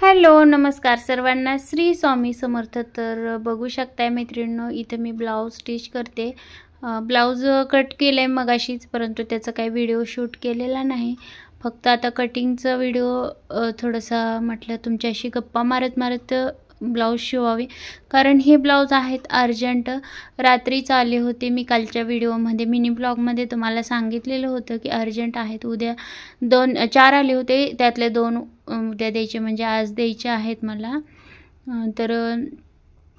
Hello नमस्कार सर्वांना, श्री स्वामी समर्थ। तर बघू शकताय मैत्रिणींनो, इथे मी ब्लाउज स्टिच करते। ब्लाउज कट केलाय मगाशीच, परंतु त्याचा काही व्हिडिओ शूट केलेला नाही। फक्त आता कटिंगचा व्हिडिओ थोडासा म्हटलं तुमच्याशी गप्पा मारत मारत ब्लाउज शिवावे, कारण हे ब्लाउज आहेत अर्जंट। रात्रीच आले होते, मी कालच्या व्हिडिओमध्ये मिनी ब्लॉगमध्ये तुम्हाला सांगितलेलं होतं की अर्जंट आहेत। उद्या 4 आले होते, त्यातले 2 उद्या द्यायचे, म्हणजे आज द्यायचे आहेत मला। तर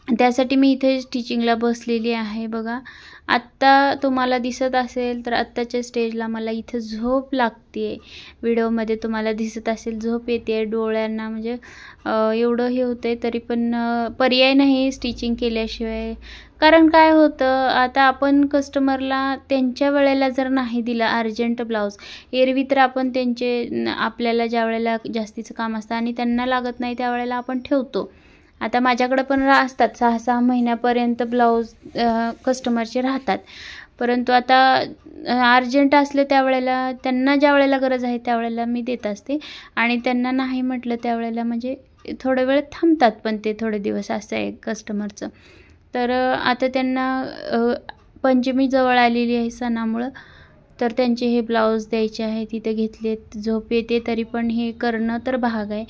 त्यासाठी मी इथे स्टिचिंगला बसलेली आहे। बघा आत्ता तुम्हाला दिसत असेल तर आत्ताच्या स्टेजला मला इथे झोप लागते। व्हिडिओमध्ये तुम्हाला दिसत असेल झोप येते डोळ्यांना, म्हणजे एवढं हे होतंय, तरी पण पर्याय नाही स्टिचिंग केल्याशिवाय। कारण काय होतं, आता आपण कस्टमरला त्यांच्या वेळेला जर नाही दिला अर्जंट ब्लाउज, एरवी तर आपण आपल्याला ज्या वेळेला जास्तीचं काम असतं आणि त्यांना लागत नाही त्यावेळेला आपण ठेवतो। आता माझ्याकडे पण असतात 6-6 महिन्यापर्यंत ब्लाउज कस्टमरचे राहतात, परंतु आता अर्जंट असले त्यावेळेला त्यांना ज्या वेळेला गरज आहे त्यावेळेला मी देत असते, आणि त्यांना नाही म्हटलं त्यावेळेला म्हणजे थोडा वेळ थांबतात, पण ते थोडे दिवस असं आहे कस्टमरचं। तर आता त्यांना पंचमी जवळ आलेली आहे सणामुळं, तर त्यांचे हे ब्लाउज द्यायचे आहेत। तिथे घेतलेत, झोप येते तरी पण हे करणं तर भाग आहे।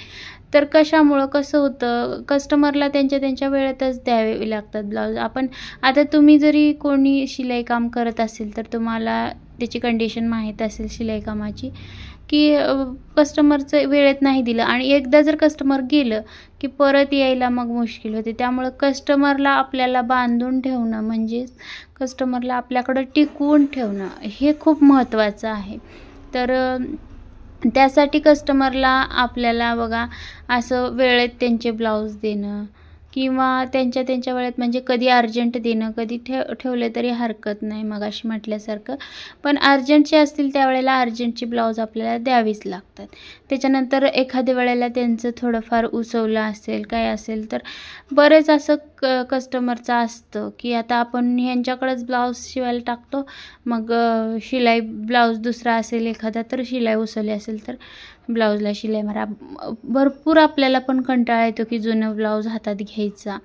तर कशामुळं कसं होतं, कस्टमरला त्यांच्या वेळेतच द्यावे लागतात ब्लाउज। आता तुम्ही जरी कोणी शिलाई काम करत असेल तर तुम्हाला त्याची कंडिशन माहीत असेल शिलाई कामाची, की कस्टमरचं वेळेत नाही दिलं आणि एकदा जर कस्टमर गेलं की परत यायला मग मुश्किल होते। त्यामुळे कस्टमरला आपल्याला बांधून ठेवणं, म्हणजे कस्टमरला आपल्याकडं टिकवून ठेवणं हे खूप महत्त्वाचं आहे। तर त्यासाठी कस्टमरला आपल्याला बघा असं वेळेत त्यांचे ब्लाउज देणं, किंवा त्यांच्या वेळेत, म्हणजे कधी अर्जंट देणं, कधी ठेवले तरी हरकत नाही मगाशी म्हटल्यासारखं। पण अर्जंटचे असतील त्यावेळेला अर्जंटची ब्लाउज आपल्याला द्यावीच लागतात। त्याच्यानंतर एखाद्या वेळेला त्यांचं थोडंफार उसवलं असेल काय असेल तर बरेच असं कस्टमरचं असतं की आता आपण ह्यांच्याकडेच ब्लाउज शिवायला टाकतो, मग शिलाई ब्लाउज दुसरा असेल एखादा तर शिलाई उसवली असेल तर ब्लाउजला शिलाई मारा। भरपूर आपल्याला पण कंटाळा येतो की जुनं ब्लाउज हातात घ्यायचा,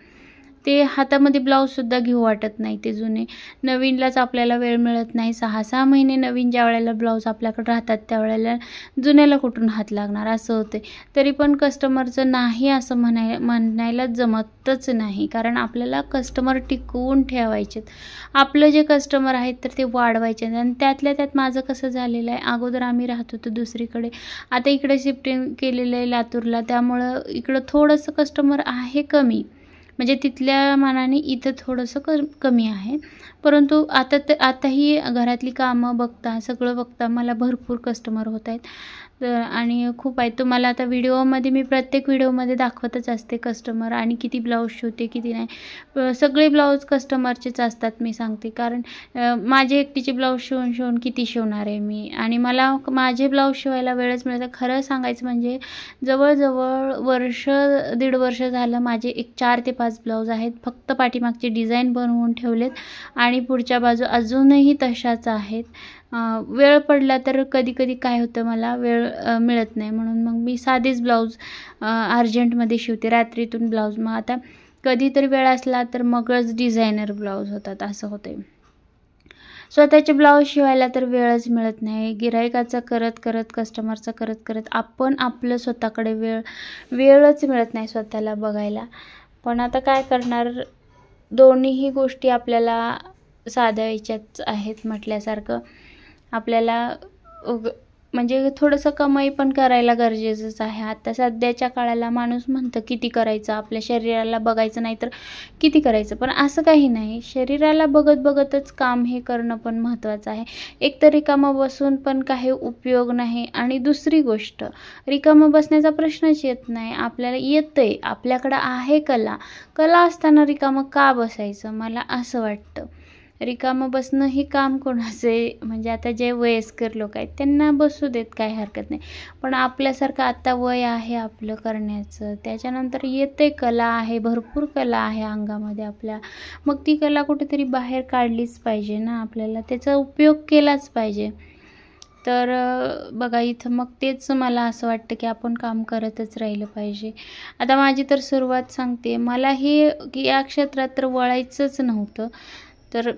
ते हातामध्ये ब्लाऊजसुद्धा घेऊ वाटत नाही ते जुने। नवीनलाच आपल्याला वेळ मिळत नाही, 6-6 महिने नवीन ज्या वेळेला ब्लाऊज आपल्याकडे राहतात त्यावेळेला जुन्याला कुठून हात लागणार असं होते। तरी पण कस्टमरचं नाही असं म्हणायला जमतच नाही, कारण आपल्याला कस्टमर टिकवून ठेवायचे। आपलं जे कस्टमर आहेत तर ते वाढवायचे, आणि त्यातल्या त्यात माझं कसं झालेलं आहे, अगोदर आम्ही राहत होतो दुसरीकडे, आता इकडे शिफ्टिंग केलेलं आहे लातूरला, त्यामुळं इकडं थोडंसं कस्टमर आहे कमी, म्हणजे तिथल्या मानाने इथं थोडंसं कमी आहे। परंतु आताही घरातली कामं बघता सगळं बघता मला भरपूर कस्टमर होत आहेत, आणि खूप आहेत। तुम्हाला आता व्हिडिओमध्ये मी प्रत्येक व्हिडिओमध्ये दाखवतच असते कस्टमर, आणि किती ब्लाऊज शिवते किती नाही, सगळे ब्लाऊज कस्टमरचेच असतात मी सांगते। कारण माझे एकटीचे ब्लाऊज शिवून किती शिवणार आहे मी, आणि मला माझे ब्लाऊज शिवायला वेळच मिळत नाही। खरं सांगायचं म्हणजे जवळजवळ 1-1.5 वर्ष झालं माझे एक 4 ते 5 ब्लाऊज आहेत, फक्त पाठीमागचे डिझाईन बनवून ठेवलेत, आणि पुढच्या बाजू अजूनही तशाच आहेत। वेळ पडला तर कधी काय होतं, मला वेळ मिळत नाही, म्हणून मग मी साधेच ब्लाऊज अर्जंटमध्ये शिवते रात्रीतून ब्लाऊज। मग आता कधीतरी वेळ असला तर मगच डिझायनर ब्लाऊज होतात, असं होते। स्वतःचे ब्लाऊज शिवायला तर वेळच मिळत नाही, गिऱ्हाईकाचं करत कस्टमरचं करत आपण आपलं स्वतःकडे वेळच मिळत नाही स्वतःला बघायला। पण आता काय करणार, दोन्हीही गोष्टी आपल्याला साधायच्याच आहेत म्हटल्यासारखं। आपल्याला म्हणजे थोडंसं कमाई पण करायला गरजेचंच आहे। आता सध्याच्या काळाला माणूस म्हणतं किती करायचं, आपल्या शरीराला बघायचं नाही तर किती करायचं, पण असं काही नाही, शरीराला बघतच काम हे करणं पण महत्त्वाचं आहे। एक तर रिकामं बसून पण काही उपयोग नाही, आणि दुसरी गोष्ट रिकामं बसण्याचा प्रश्नच येत नाही, आपल्याला येतंय, आपल्याकडं आहे कला असताना रिकामं का बसायचं, मला असं वाटतं। रिकामं बसणं हे काम कोणाचे, म्हणजे आता जे वयस्कर लोक आहेत त्यांना बसू देत, काही हरकत नाही, पण आपल्यासारखं आता वय आहे आपलं करण्याचं, त्याच्यानंतर येते कला आहे, भरपूर कला आहे अंगामध्ये आपल्या, मग ती कला कुठेतरी बाहेर काढलीच पाहिजे ना, आपल्याला त्याचा उपयोग केलाच पाहिजे। तर बघा इथं मग तेच मला असं वाटतं की आपण काम करतच राहिलं पाहिजे. आता माझी तर सुरुवात सांगते, मला हे की या क्षेत्रात तर वळायचंच नव्हतं. तर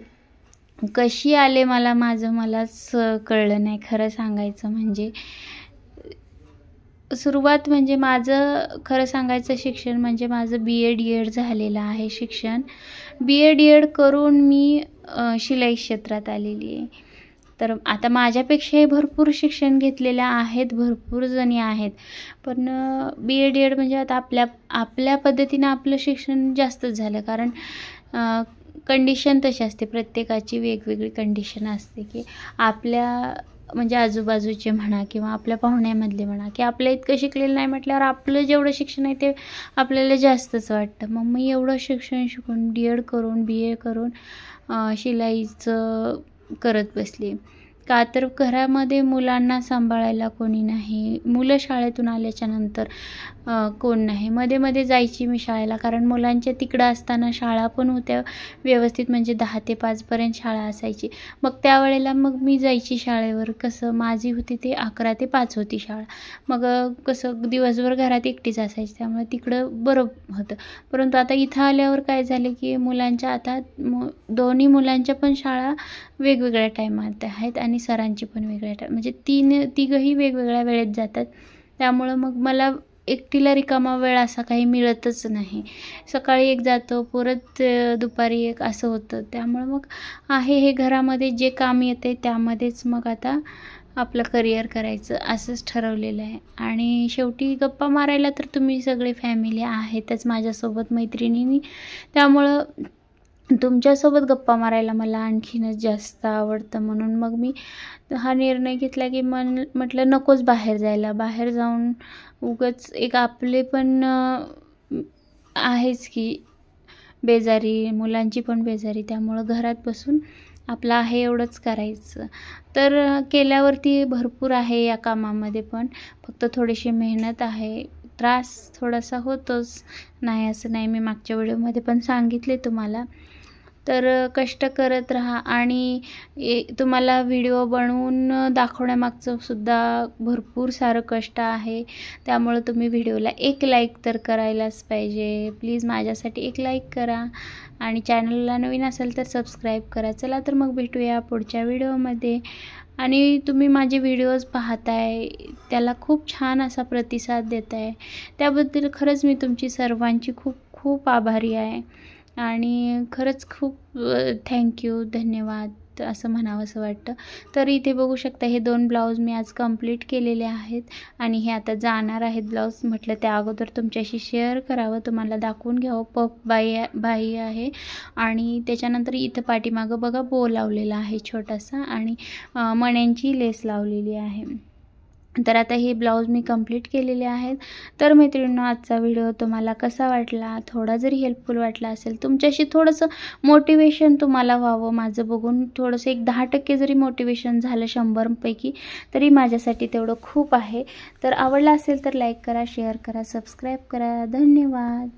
कशी आले मलाच कळलं नाही खरं सांगायचं म्हणजे. सुरुवात म्हणजे माझं खरं सांगायचं शिक्षण म्हणजे माझं BA D.Ed झालेलं आहे शिक्षण. BA D.Ed करून मी शिलाई क्षेत्रात आलेली आहे. तर आता माझ्यापेक्षाही भरपूर शिक्षण घेतलेल्या आहेत, भरपूर जणी आहेत. पण BA D.Ed म्हणजे आता आपल्या पद्धतीनं आपलं शिक्षण जास्तच झालं. कारण कंडिशन तशी असते, प्रत्येकाची वेगवेगळी कंडिशन असते की आपल्या म्हणजे आजूबाजूचे म्हणा किंवा आपल्या पाहुण्यामधले म्हणा की आपल्या इतकं शिकलेलं नाही म्हटल्यावर आपलं जेवढं शिक्षण आहे ते आपल्याला जास्तच वाटतं. मग मी एवढं शिक्षण शिकून D.Ed करून BA करून शिलाईचं करत बसली. का तर घरामध्ये मुलांना सांभाळायला कोणी नाही. मुलं शाळेतून आल्याच्यानंतर कोण नाही. मध्ये जायची मी शाळेला, कारण मुलांच्या तिकडं असताना शाळा पण होत्या व्यवस्थित, म्हणजे 10 ते 5 पर्यंत शाळा असायची. मग त्यावेळेला मग मी जायची शाळेवर. कसं माझी होती ते 11 ते 5 होती शाळा. मग कसं दिवसभर घरात एकटीच असायची, त्यामुळे तिकडं बरं होतं. परंतु आता इथं आल्यावर काय झालं की मुलांच्या आता दोन्ही मुलांच्या पण शाळा वेगवेगळ्या टायमात आहेत आणि सरांची पण वेगळ्या टाईम, म्हणजे तिघंही वेगवेगळ्या वेळेत जातात. त्यामुळं मग मला एकटीला रिकामा वेळ असा काही मिळतच नाही. सकाळी एक जातो, परत दुपारी एक, असं होतं. त्यामुळं मग हे घरामध्ये जे काम येते त्यामध्येच मग आता आपलं करिअर करायचं असंच ठरवलेलं आहे. आणि शेवटी गप्पा मारायला तर तुम्ही सगळे फॅमिली आहेतच माझ्यासोबत, मैत्रिणींनी. त्यामुळं तुमच्यासोबत गप्पा मारायला मला आणखीनच जास्त आवडतं. म्हणून मग मी हा निर्णय घेतला की म्हटलं नकोच बाहेर जायला. बाहेर जाऊन उगाच एक आपले पण आहेच की बेजारी, मुलांची पण बेजारी. त्यामुळं घरात बसून आपलं आहे एवढंच करायचं. तर केल्यावरती भरपूर आहे या कामामध्ये, पण फक्त थोडीशी मेहनत आहे. त्रास थोडासा होतोच, नाही असं नाही. मी मागच्या व्हिडिओमध्ये पण सांगितले तुम्हाला. तर कष्ट करत राहा. आणि तुम्हाला व्हिडिओ बनवून दाखवण्यामागचं सुद्धा भरपूर सारं कष्ट आहे. त्यामुळं तुम्ही व्हिडिओला एक लाईक तर करायलाच पाहिजे. प्लीज माझ्यासाठी एक लाईक करा आणि चॅनलला नवीन असेल तर सबस्क्राईब करा. चला तर मग भेटूया पुढच्या व्हिडिओमध्ये. आणि तुम्ही माझे व्हिडिओज पाहताय, त्याला खूप छान असा प्रतिसाद देताय, त्याबद्दल खरंच मी तुमची सर्वांची खूप खूप आभारी आहे. आणि खरंच खूप थँक्यू, धन्यवाद असं म्हणावंसं वाटतं. तर इथे बघू शकता हे 2 ब्लाऊज मी आज कंप्लीट केलेले आहेत आणि हे आता जाणार आहेत ब्लाऊज. म्हटलं त्या अगोदर तुमच्याशी शेअर करावं, तुम्हाला दाखवून घ्यावं. पफ बाही आहे आणि त्याच्यानंतर इथं पाठीमागं बघा बो लावलेला आहे छोटासा आणि मण्यांची लेस लावलेली आहे. तर आता हे ब्लाऊज मी कंप्लीट केलेले आहेत. तर मैत्रिणींनो, आजचा व्हिडिओ तुम्हाला कसा वाटला? थोडा जरी हेल्पफुल वाटला असेल, तुमच्याशी थोडंसं मोटिवेशन तुम्हाला व्हावं माझं बघून, थोडंसं एक 10% जरी मोटिवेशन झालं 100 पैकी, तरी माझ्यासाठी तेवढं खूप आहे. तर आवडला असेल तर लाईक करा, शेअर करा, सबस्क्राईब करा. धन्यवाद.